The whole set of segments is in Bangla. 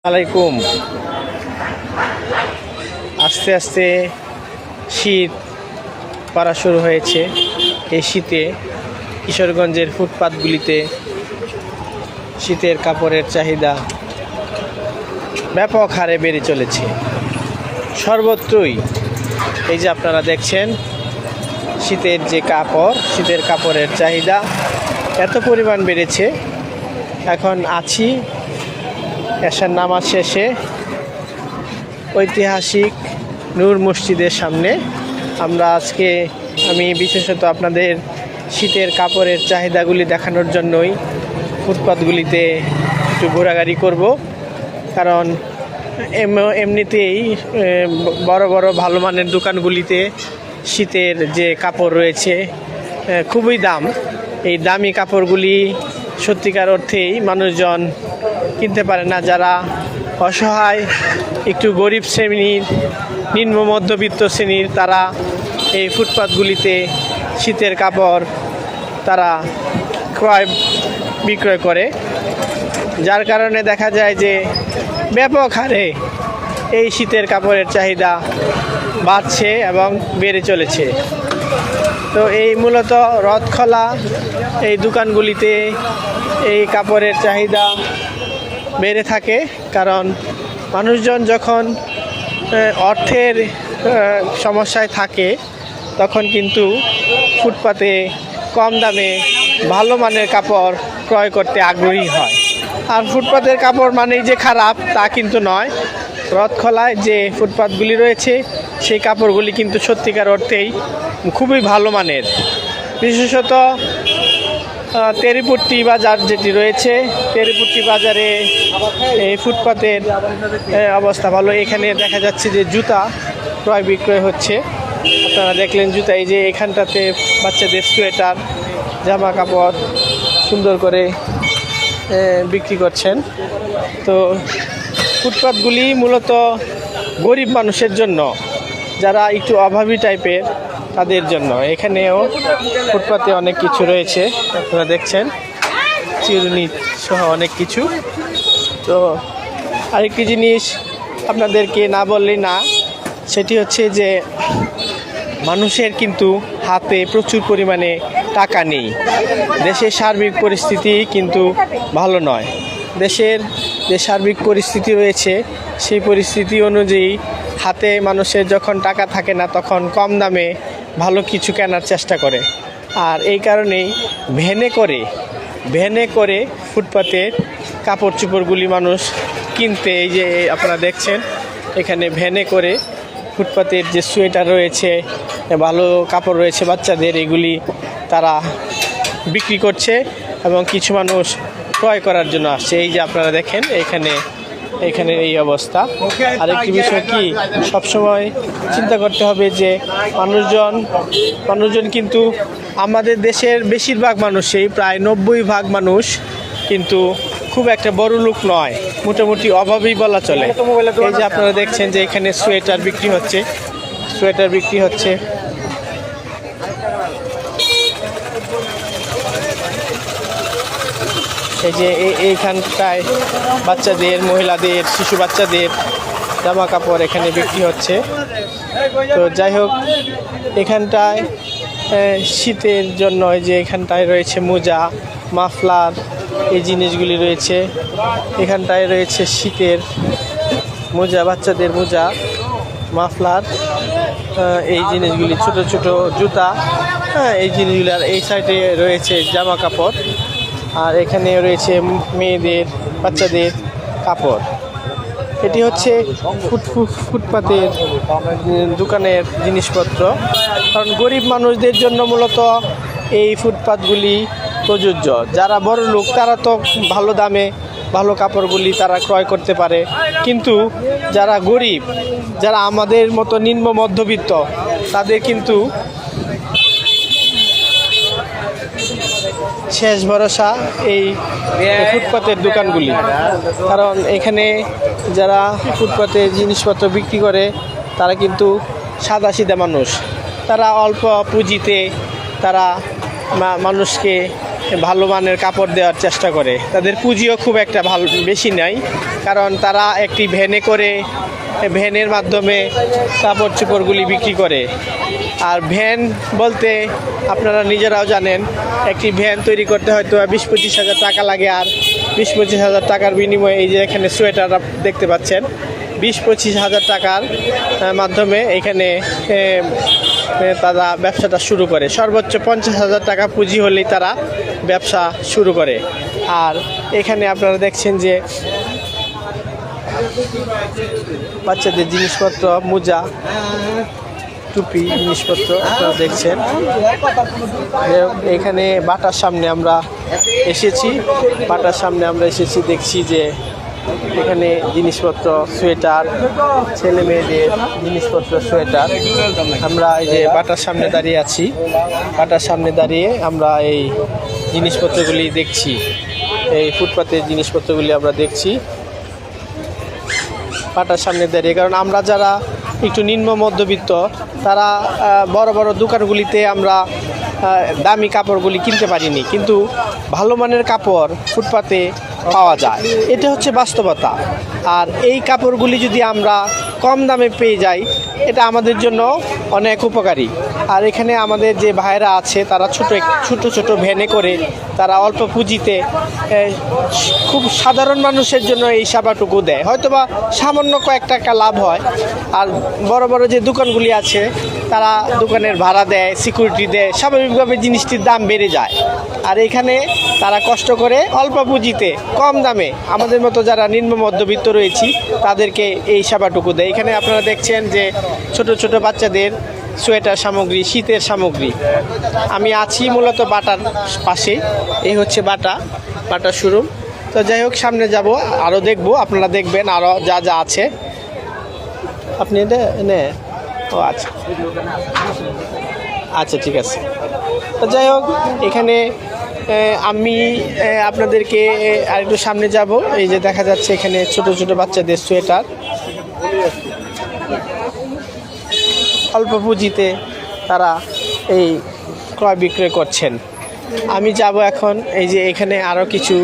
আলাইকুম। আস্তে আস্তে শীত পড়া শুরু হয়েছে। এই শীতে কিশোরগঞ্জের ফুটপাতগুলিতে শীতের কাপড়ের চাহিদা ব্যাপক হারে বেড়ে চলেছে সর্বত্রই। এই যে আপনারা দেখছেন শীতের যে কাপড়, শীতের কাপড়ের চাহিদা এত পরিমাণ বেড়েছে। এখন আছি এশার নামাজ শেষে ঐতিহাসিক নূর মসজিদের সামনে। আমি বিশেষত আপনাদের শীতের কাপড়ের চাহিদাগুলি দেখানোর জন্যই ফুটপাতগুলিতে একটু ঘোরাঘুরি করব, কারণ এমনিতেই বড় বড় ভালো মানের দোকানগুলিতে শীতের যে কাপড় রয়েছে খুবই দাম। এই দামি কাপড়গুলি সত্যিকার অর্থেই মানুষজন কিনতে পারে না। যারা অসহায়, একটু গরিব শ্রেণীর, নিম্ন মধ্যবিত্ত শ্রেণীর, তারা এই ফুটপাতগুলিতে শীতের কাপড় তারা ক্রয় বিক্রয় করে, যার কারণে দেখা যায় যে ব্যাপক হারে এই শীতের কাপড়ের চাহিদা বাড়ছে এবং বেড়ে চলেছে। তো এই মূলত রথখোলা এই দোকানগুলিতে এই কাপড়ের চাহিদা বেড়ে থাকে, কারণ মানুষজন যখন অর্থের সমস্যায় থাকে তখন কিন্তু ফুটপাতে কম দামে ভালো মানের কাপড় ক্রয় করতে আগ্রহী হয়। আর ফুটপাতের কাপড় মানেই যে খারাপ তা কিন্তু নয়। রথখোলায় যে ফুটপাতগুলি রয়েছে সেই কাপড়গুলি কিন্তু সত্যিকার অর্থেই খুবই ভালো মানের। বিশেষত তেরিপুট্টি বাজার যেটি রয়েছে, তেরিপুট্টি বাজারে এই ফুটপাতের অবস্থা ভালো। এখানে দেখা যাচ্ছে যে জুতা ক্রয় বিক্রয় হচ্ছে। আপনারা দেখলেন জুতা, এই যে এখানটাতে বাচ্চাদের সোয়েটার, জামা কাপড় সুন্দর করে বিক্রি করছেন। তো ফুটপাতগুলি মূলত গরিব মানুষের জন্য, যারা একটু অভাবী টাইপের তাদের জন্য। এখানেও ফুটপাতে অনেক কিছু রয়েছে, আপনারা দেখছেন চিরুনি সহ অনেক কিছু। তো আরেকটি জিনিস আপনাদেরকে না বললেই না, সেটি হচ্ছে যে মানুষের কিন্তু হাতে প্রচুর পরিমাণে টাকা নেই। দেশের সার্বিক পরিস্থিতি কিন্তু ভালো নয়। দেশের যে সার্বিক পরিস্থিতি রয়েছে সেই পরিস্থিতি অনুযায়ী হাতে মানুষের যখন টাকা থাকে না তখন কম দামে ভালো কিছু কেনার চেষ্টা করে। আর এই কারণেই ভ্যানে করে ফুটপাতের কাপড় চোপড়গুলি মানুষ কিনতে, এই যে আপনারা দেখছেন এখানে ভ্যানে করে ফুটপাতের যে সোয়েটার রয়েছে, ভালো কাপড় রয়েছে বাচ্চাদের, এগুলি তারা বিক্রি করছে এবং কিছু মানুষ ক্রয় করার জন্য আসছে। এই যে আপনারা দেখেন এখানে এই অবস্থা। আরেকটি বিষয় কি, সবসময় চিন্তা করতে হবে যে মানুষজন কিন্তু আমাদের দেশের বেশিরভাগ মানুষই, প্রায় 90% মানুষ কিন্তু খুব একটা বড় লোক নয়, মোটামুটি অভাবই বলা চলে। এই যে আপনারা দেখছেন যে এখানে সোয়েটার বিক্রি হচ্ছে। এই যে এইখানটায় বাচ্চাদের, মহিলাদের, শিশু বাচ্চাদের জামা কাপড় এখানে বিক্রি হচ্ছে। তো যাই হোক, এখানটায় শীতের জন্য যে এখানটায় রয়েছে মোজা, মাফলার, এই জিনিসগুলি রয়েছে। এখানটায় রয়েছে শীতের মোজা, বাচ্চাদের মোজা, মাফলার, এই জিনিসগুলি, ছোট ছোট জুতা, এই জিনিসগুলি। আর এই সাইডে রয়েছে জামা কাপড়, আর এখানে রয়েছে মেয়েদের, বাচ্চাদের কাপড়। এটি হচ্ছে ফুটপাতের দোকানের জিনিসপত্র, কারণ গরিব মানুষদের জন্য মূলত এই ফুটপাতগুলি প্রযোজ্য। যারা বড় লোক তারা তো ভালো দামে ভালো কাপড়গুলি তারা ক্রয় করতে পারে, কিন্তু যারা গরিব, যারা আমাদের মতো নিম্ন মধ্যবিত্ত, তাদের কিন্তু শেষ ভরসা এই ফুটপাতের দোকানগুলি। কারণ এখানে যারা ফুটপাতে জিনিসপত্র বিক্রি করে তারা কিন্তু সাদাসিধা মানুষ, তারা অল্প পুঁজিতে তারা মানুষকে ভালো মানের কাপড় দেওয়ার চেষ্টা করে। তাদের পুঁজিও খুব একটা ভালো বেশি নাই, কারণ তারা একটি ভ্যানে করে, ভ্যানের মাধ্যমে কাপড় চোপড়গুলি বিক্রি করে। আর ভ্যান বলতে আপনারা নিজেরাও জানেন, একটি ভ্যান তৈরি করতে হয়তো 20-25 হাজার টাকা লাগে। আর 20-25 হাজার টাকার বিনিময়ে এই যে এখানে সোয়েটার দেখতে পাচ্ছেন, 20-25 হাজার টাকার মাধ্যমে এখানে তারা ব্যবসাটা শুরু করে। সর্বোচ্চ 50 হাজার টাকা পুঁজি হলেই তারা ব্যবসা শুরু করে। আর এখানে আপনারা দেখছেন যে বাচ্চাদের জিনিসপত্র, মোজা, টুপি, জিনিসপত্র আপনারা দেখছেন। এখানে বাটার সামনে আমরা এসেছি, দেখছি যে এখানে জিনিসপত্র, সোয়েটার, ছেলে মেয়েদের জিনিসপত্র, সোয়েটার। আমরা এই যে বাটার সামনে দাঁড়িয়ে আছি, বাটার সামনে দাঁড়িয়ে আমরা এই জিনিসপত্রগুলি দেখছি, এই ফুটপাতের জিনিসপত্রগুলি আমরা দেখছি বাটার সামনে দাঁড়িয়ে। কারণ আমরা যারা একটু নিম্ন মধ্যবিত্ত, তারা বড় বড় দোকানগুলিতে আমরা দামি কাপড়গুলি কিনতে পারিনি, কিন্তু ভালো মানের কাপড় ফুটপাতে পাওয়া যায়। এটা হচ্ছে বাস্তবতা। আর এই কাপড়গুলি যদি আমরা কম দামে পেয়ে যাই, এটা আমাদের জন্য অনেক উপকারী। আর এখানে আমাদের যে ভাইরা আছে, তারা ছোট ভ্যানে করে তারা অল্প পুঁজিতে খুব সাধারণ মানুষের জন্য এই সেবাটুকু দেয়। হয়তোবা সামান্য কয়েক টাকা লাভ হয়। আর বড় বড় যে দোকানগুলি আছে, তারা দোকানের ভাড়া দেয়, সিকিউরিটি দেয়, স্বাভাবিকভাবে জিনিসটির দাম বেড়ে যায়। আর এখানে তারা কষ্ট করে অল্প পুঁজিতে কম দামে আমাদের মতো যারা নিম্ন মধ্যবিত্ত রয়েছি তাদেরকে এই সেবাটুকু দেয়। এখানে আপনারা দেখছেন যে ছোট বাচ্চাদের সোয়েটার সামগ্রী, শীতের সামগ্রী। আমি আছি মূলত বাটার পাশে, এই হচ্ছে বাটা শোরুম। তো যাই হোক, সামনে যাব, আরও দেখবো, আপনারা দেখবেন আরও যা আছে। আপনি ও আচ্ছা ঠিক আছে। তো যাই হোক, এখানে আমি আপনাদেরকে আরেকটু সামনে যাব। এই যে দেখা যাচ্ছে এখানে ছোট বাচ্চাদের সোয়েটার অল্প পুঁজিতে তারা এই ক্রয় বিক্রয় করছেন। আমি যাব এখন, এই যে এখানে আরও কিছু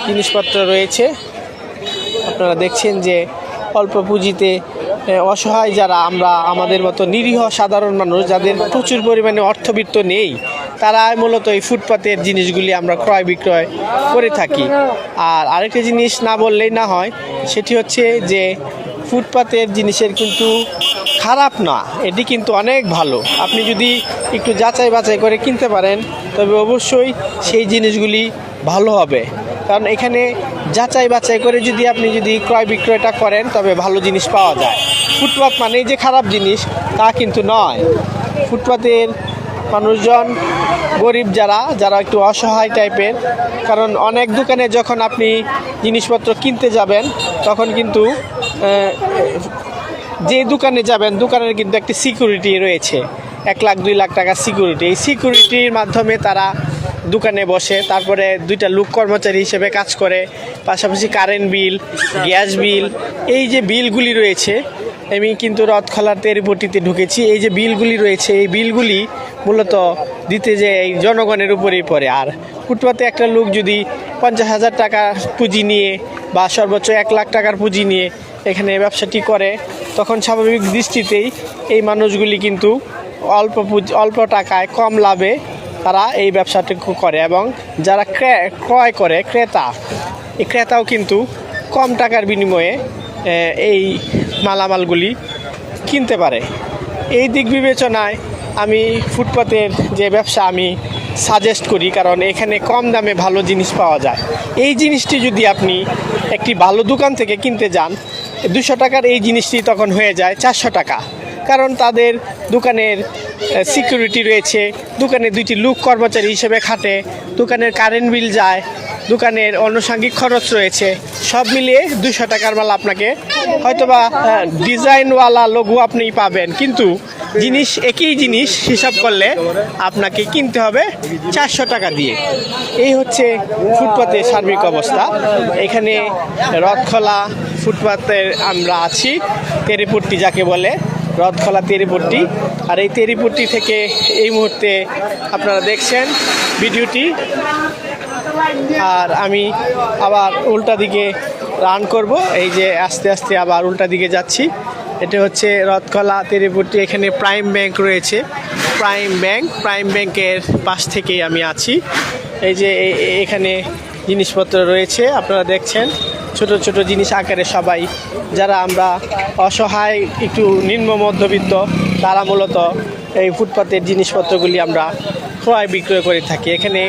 জিনিসপত্র রয়েছে। আপনারা দেখছেন যে অল্প পুঁজিতে অসহায় যারা আমরা, আমাদের মতো নিরীহ সাধারণ মানুষ যাদের প্রচুর পরিমাণে অর্থবিত্ত নেই, তারা মূলত এই ফুটপাতের জিনিসগুলি আমরা ক্রয় বিক্রয় করে থাকি। আর আরেকটা জিনিস না বললেই না হয়, সেটি হচ্ছে যে ফুটপাতের জিনিসের কিন্তু খারাপ না, এটি কিন্তু অনেক ভালো। আপনি যদি একটু যাচাই বাছাই করে কিনতে পারেন, তবে অবশ্যই সেই জিনিসগুলি ভালো হবে। কারণ এখানে যাচাই বাছাই করে আপনি যদি ক্রয় বিক্রয়টা করেন, তবে ভালো জিনিস পাওয়া যায়। ফুটপাত মানেই যে খারাপ জিনিস তা কিন্তু নয়। ফুটপাতের মানুষজন গরিব, যারা একটু অসহায় টাইপের। কারণ অনেক দোকানে যখন আপনি জিনিসপত্র কিনতে যাবেন, তখন কিন্তু যে দোকানে যাবেন, দোকানের কিন্তু একটি সিকিউরিটি রয়েছে, 1 লাখ 2 লাখ টাকা সিকিউরিটি। এই সিকিউরিটির মাধ্যমে তারা দোকানে বসে, তারপরে 2টা লোক কর্মচারী হিসেবে কাজ করে, পাশাপাশি কারেন্ট বিল, গ্যাস বিল, এই যে বিলগুলি রয়েছে। আমি কিন্তু রথখোলার তেরিপট্টিতে ঢুকেছি। এই যে বিলগুলি রয়েছে, এই বিলগুলি মূলত দিতে যে এই জনগণের উপরেই পড়ে। আর ফুটপাতে একটা লোক যদি 50 হাজার টাকা পুঁজি নিয়ে বা সর্বোচ্চ 1 লাখ টাকার পুঁজি নিয়ে এখানে ব্যবসাটি করে, তখন স্বাভাবিক দৃষ্টিতেই এই মানুষগুলি কিন্তু অল্প টাকায় কম লাভে তারা এই ব্যবসাটি করে। এবং যারা ক্রয় করে, ক্রেতাও কিন্তু কম টাকার বিনিময়ে এই মালামালগুলি কিনতে পারে। এই দিক বিবেচনায় আমি ফুটপাতের যে ব্যবসা আমি সাজেস্ট করি, কারণ এখানে কম দামে ভালো জিনিস পাওয়া যায়। এই জিনিসটি যদি আপনি একটি ভালো দোকান থেকে কিনতে যান, 200 টাকার এই জিনিসটি তখন হয়ে যায় 400 টাকা। কারণ তাদের দোকানের সিকিউরিটি রয়েছে, দোকানে 2টি লোক কর্মচারী হিসেবে খাটে, দোকানের কারেন্ট বিল যায়, দোকানের আনুষঙ্গিক খরচ রয়েছে। সব মিলিয়ে 200 টাকার মাল আপনাকে হয়তোবা ডিজাইনওয়ালা লোগো আপনি পাবেন, কিন্তু একই জিনিস হিসাব করলে আপনাকে কিনতে হবে 400 টাকা দিয়ে। এই হচ্ছে ফুটপাতের সার্বিক অবস্থা। এখানে রথখোলা ফুটপাতের আমরা আছি, তেরিপট্টি যাকে বলে। রথখোলা তেরিপট্টি। আর এই তেরিপট্টি থেকে এই মুহূর্তে আপনারা দেখছেন ভিডিওটি। আর আমি আবার উল্টা দিকে রান করব, এই যে আস্তে আস্তে আবার উল্টা দিকে যাচ্ছি। এটা হচ্ছে রথখোলা তেরিপট্টি। এখানে প্রাইম ব্যাংক রয়েছে, প্রাইম ব্যাংকের পাশ থেকেই আমি আছি। এই যে এখানে জিনিসপত্র রয়েছে, আপনারা দেখছেন ছোট ছোট জিনিস আকারে। সবাই যারা আমরা অসহায়, একটু নিম্ন মধ্যবিত্ত, তারা মূলত এই ফুটপাতের জিনিসপত্রগুলি আমরা ক্রয় বিক্রয় করে থাকি। এখানে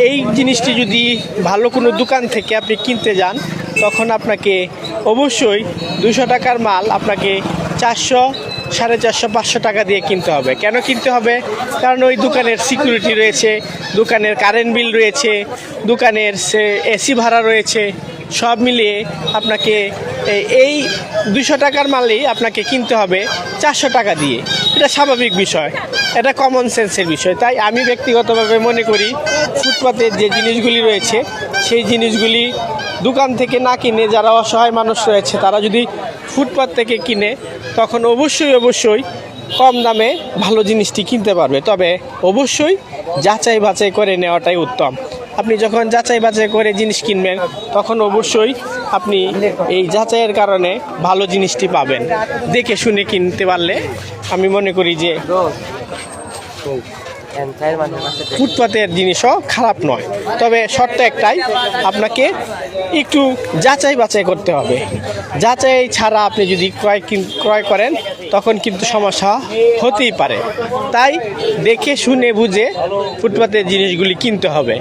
এই জিনিসটি যদি ভালো কোনো দোকান থেকে আপনি কিনতে যান, তখন আপনাকে অবশ্যই 200 টাকার মাল আপনাকে 400, 450, 500 টাকা দিয়ে কিনতে হবে। কেন কিনতে হবে? কারণ ওই দোকানের সিকিউরিটি রয়েছে, দোকানের কারেন্ট বিল রয়েছে, দোকানের এসি ভাড়া রয়েছে। সব মিলিয়ে আপনাকে এই 200 টাকার মালই আপনাকে কিনতে হবে 400 টাকা দিয়ে। এটা স্বাভাবিক বিষয়, এটা কমন সেন্সের বিষয়। তাই আমি ব্যক্তিগতভাবে মনে করি ফুটপাতের যে জিনিসগুলি রয়েছে, সেই জিনিসগুলি দোকান থেকে না কিনে যারা অসহায় মানুষ রয়েছে তারা যদি ফুটপাত থেকে কিনে, তখন অবশ্যই কম দামে ভালো জিনিসটি কিনতে পারবে। তবে অবশ্যই যাচাই বাছাই করে নেওয়াটাই উত্তম। আপনি যখন যাচাই বাছাই করে জিনিস কিনবেন, তখন অবশ্যই আপনি এই যাচাইয়ের কারণে ভালো জিনিসটি পাবেন। দেখে শুনে কিনতে পারলে আমি মনে করি যে ফুটপাতের জিনিসও খারাপ নয়। তবে শর্ত একটাই, আপনাকে একটু যাচাই বাছাই করতে হবে। যাচাই ছাড়া আপনি যদি ক্রয় করেন, তখন কিন্তু সমস্যা হতেই পারে। তাই দেখে শুনে বুঝে ফুটপাতের জিনিসগুলি কিনতে হবে।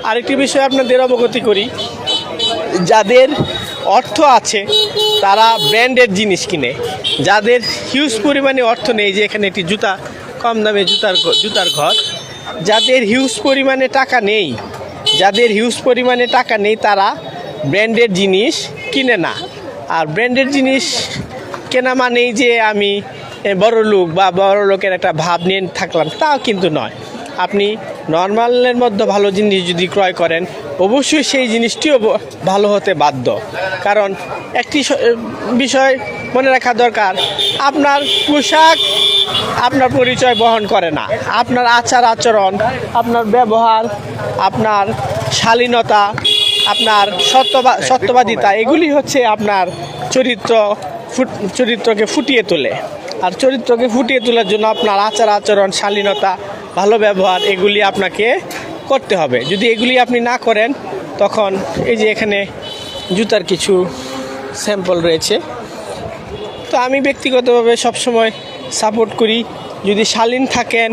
আরেকটি বিষয় আপনাদের অবগতি করি, যাদের অর্থ আছে তারা ব্র্যান্ডের জিনিস কিনে। যাদের হিউজ পরিমাণে অর্থ নেই, যে এখানে একটি কম দামে জুতার ঘর, যাদের হিউজ পরিমাণে টাকা নেই তারা ব্র্যান্ডের জিনিস কিনে না। আর ব্র্যান্ডের জিনিস কেনা মানেই যে আমি বড় লোক বা বড় লোকের একটা ভাব নিয়ে থাকলাম, তাও কিন্তু নয়। আপনি নর্মালের মধ্যে ভালো জিনিস যদি ক্রয় করেন, অবশ্যই সেই জিনিসটিও ভালো হতে বাধ্য। কারণ একটি বিষয় মনে রাখা দরকার, আপনার পোশাক আপনার পরিচয় বহন করে না। আপনার আচার আচরণ, আপনার ব্যবহার, আপনার শালীনতা, আপনার সত্যবাদিতা, এগুলি হচ্ছে আপনার চরিত্রকে ফুটিয়ে তোলে। আর চরিত্রকে ফুটিয়ে তোলার জন্য আপনার আচার আচরণ, শালীনতা, ভালো ব্যবহার, এগুলি আপনাকে করতে হবে। যদি এগুলি আপনি না করেন, তখন এই যে এখানে জুতার কিছু স্যাম্পল রয়েছে। তো আমি ব্যক্তিগতভাবে সবসময় সাপোর্ট করি, যদি শালীন থাকেন,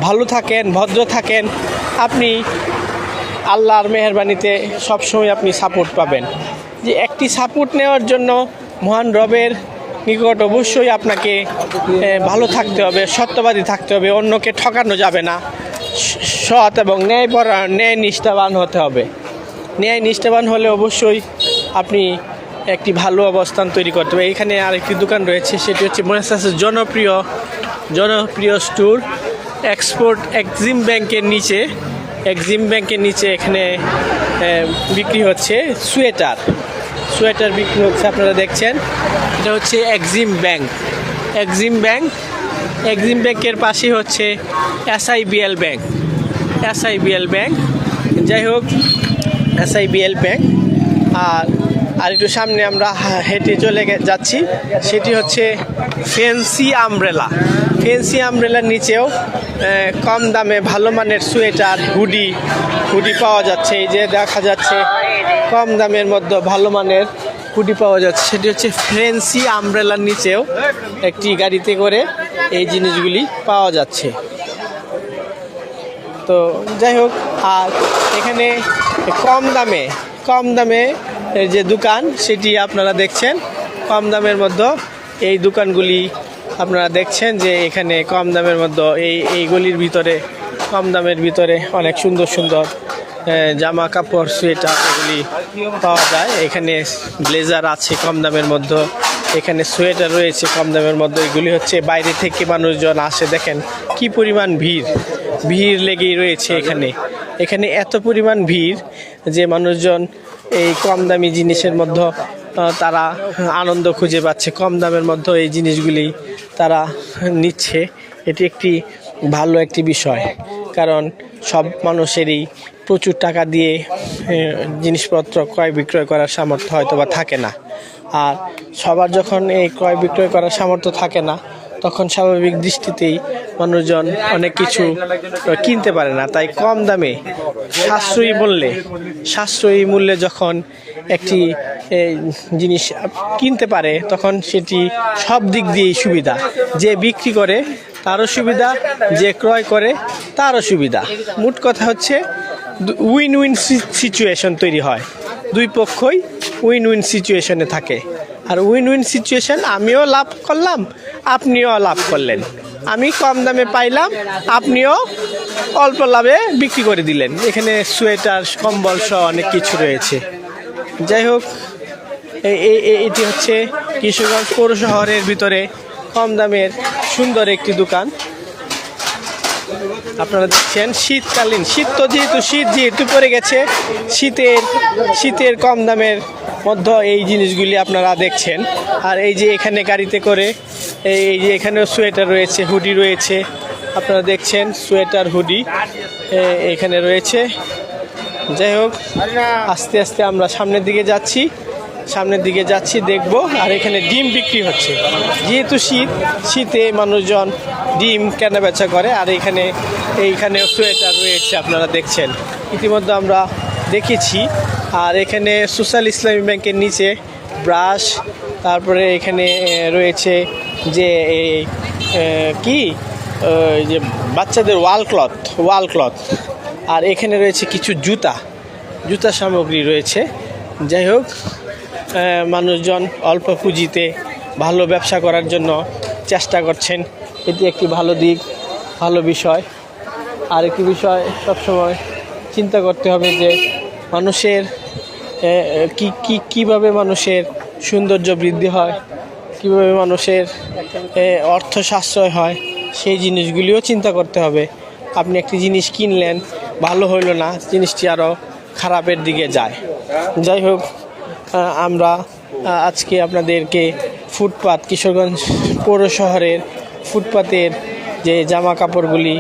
ভালো থাকেন, ভদ্র থাকেন, আপনি আল্লাহর মেহেরবানিতে সবসময় আপনি সাপোর্ট পাবেন। যে একটি সাপোর্ট নেওয়ার জন্য মহান রবের নিকট অবশ্যই আপনাকে ভালো থাকতে হবে, সত্যবাদী থাকতে হবে, অন্যকে ঠকানো যাবে না, সৎ এবং ন্যায় নিষ্ঠাবান হতে হবে। ন্যায় নিষ্ঠাবান হলে অবশ্যই আপনি একটি ভালো অবস্থান তৈরি করতে হবে। এখানে আরেকটি দোকান রয়েছে, সেটি হচ্ছে মহারাষ্ট্রের জনপ্রিয় স্টোর এক্সিম ব্যাংকের নিচে এখানে বিক্রি হচ্ছে সোয়েটার বিক্রি হচ্ছে। আপনারা দেখছেন, এটা হচ্ছে এক্সিম ব্যাংকের পাশেই হচ্ছে SIBL ব্যাংক। যাই হোক, SIBL ব্যাংক। আর একটু সামনে আমরা হেঁটে চলে যাচ্ছি, সেটি হচ্ছে ফ্যান্সি আমব্রেলার নিচেও কম দামে ভালো মানের সোয়েটার, হুডি পাওয়া যাচ্ছে। এই যে দেখা যাচ্ছে কম দামের মধ্যে ভালো মানের হুডি পাওয়া যাচ্ছে, সেটি হচ্ছে ফ্যান্সি আমব্রেলার নিচেও একটি গাড়িতে করে এই জিনিসগুলি পাওয়া যাচ্ছে। তো যাই হোক, আর এখানে কম দামে যে দোকান, সেটি আপনারা দেখছেন। কম দামের মধ্যে এই দোকানগুলি আপনারা দেখছেন যে এখানে কম দামের মধ্যে এই গলির ভিতরে কম দামের ভিতরে অনেক সুন্দর জামা কাপড়, সোয়েটার এগুলি পাওয়া যায়। এখানে ব্লেজার আছে কম দামের মধ্যে, এখানে সোয়েটার রয়েছে কম দামের মধ্যে। এগুলি হচ্ছে বাইরে থেকে মানুষজন আসে, দেখেন কি পরিমাণ ভিড় লেগেই রয়েছে এখানে এত পরিমাণ ভিড় যে মানুষজন এই কম দামি জিনিসের মধ্যে তারা আনন্দ খুঁজে পাচ্ছে, কম দামের মধ্যে এই জিনিসগুলি তারা নিচ্ছে। এটি একটি ভালো একটি বিষয়, কারণ সব মানুষেরই প্রচুর টাকা দিয়ে জিনিসপত্র ক্রয় বিক্রয় করার সামর্থ্য হয়তো বা থাকে না। আর সবার যখন এই ক্রয় বিক্রয় করার সামর্থ্য থাকে না, তখন স্বাভাবিক দৃষ্টিতেই মানুষজন অনেক কিছু কিনতে পারে না। তাই কম দামে সাশ্রয়ী মূল্যে যখন একটি জিনিস কিনতে পারে, তখন সেটি সব দিক দিয়েই সুবিধা। যে বিক্রি করে তারও সুবিধা, যে ক্রয় করে তারও সুবিধা। মোট কথা হচ্ছে উইন উইন সিচুয়েশন তৈরি হয়, দুই পক্ষই উইন উইন সিচুয়েশনে থাকে। আর উইন উইন সিচুয়েশন, আমিও লাভ করলাম, আপনিও লাভ করলেন। আমি কম দামে পাইলাম, আপনিও অল্প লাভে বিক্রি করে দিলেন। এখানে সোয়েটার, কম্বল সহ অনেক কিছু রয়েছে। যাই হোক, এটি হচ্ছে কিশোরগঞ্জ পৌর শহরের ভিতরে কম দামের সুন্দর একটি দোকান। আপনারা দেখছেন শীতকালীন, শীত যেহেতু পড়ে গেছে, শীতের কম দামের মধ্যে এই জিনিসগুলি আপনারা দেখছেন। আর এই যে এখানে গাড়িতে করে এই যে এখানেও সোয়েটার রয়েছে, হুডি রয়েছে, আপনারা দেখছেন সোয়েটার, হুডি এখানে রয়েছে। যাই হোক, আস্তে আস্তে আমরা সামনের দিকে যাচ্ছি দেখব। আর এখানে ডিম বিক্রি হচ্ছে, যেহেতু শীতে মানুষজন ডিম কেনা বেচা করে। আর এইখানেও সোয়েটার রয়েছে, আপনারা দেখছেন, ইতিমধ্যে আমরা দেখেছি। আর এখানে সোশ্যাল ইসলামী ব্যাংকের নিচে ব্রাশ, তারপরে এখানে রয়েছে যে যে বাচ্চাদের ওয়াল ক্লথ। আর এখানে রয়েছে কিছু জুতা সামগ্রী রয়েছে। যাই হোক, মানুষজন অল্প পুঁজিতে ভালো ব্যবসা করার জন্য চেষ্টা করছেন। এটি একটি ভালো দিক, ভালো বিষয়। আর একটি বিষয় সবসময় চিন্তা করতে হবে যে মানুষের কীভাবে মানুষের সৌন্দর্য বৃদ্ধি হয়, কীভাবে মানুষের অর্থ সাশ্রয় হয়, সেই জিনিসগুলিও চিন্তা করতে হবে। আপনি একটি জিনিস কিনলেন, ভালো হইল না, জিনিসটি আরও খারাপের দিকে যায়। যাই হোক, আমরা আজকে আপনাদেরকে কিশোরগঞ্জ পৌর শহরের ফুটপাতের যে জামা কাপড়গুলি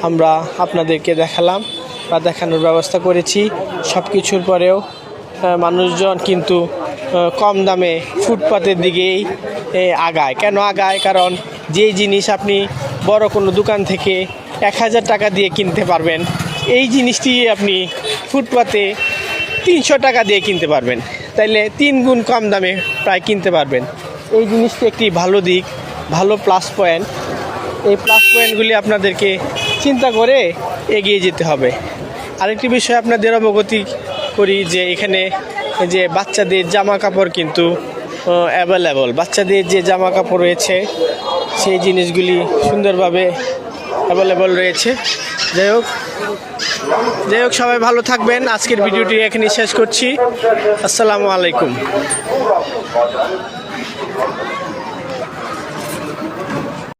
আমরা আপনাদেরকে দেখালাম বা দেখানোর ব্যবস্থা করেছি। সব কিছুর পরেও মানুষজন কিন্তু কম দামে ফুটপাতের দিকেই আগায়। কেন আগায়? কারণ যেই জিনিস আপনি বড় কোনো দোকান থেকে 1000 টাকা দিয়ে কিনতে পারবেন, এই জিনিসটি আপনি ফুটপাতে 300 টাকা দিয়ে কিনতে পারবেন। তাইলে 3 গুণ কম দামে প্রায় কিনতে পারবেন। এই জিনিসটি একটি ভালো দিক, ভালো প্লাস পয়েন্ট। এই প্লাস পয়েন্টগুলি আপনাদেরকে চিন্তা করে এগিয়ে যেতে হবে। আরেকটি বিষয় আপনাদের অবগতি করি যে এখানে যে বাচ্চাদের জামা কাপড় কিন্তু অ্যাভেলেবল। বাচ্চাদের যে জামা কাপড় রয়েছে, সেই জিনিসগুলি সুন্দরভাবে অ্যাভেলেবল রয়েছে। যাই হোক, সবাই ভালো থাকবেন। আজকের ভিডিওটি এখানেই শেষ করছি। আসসালামু আলাইকুম।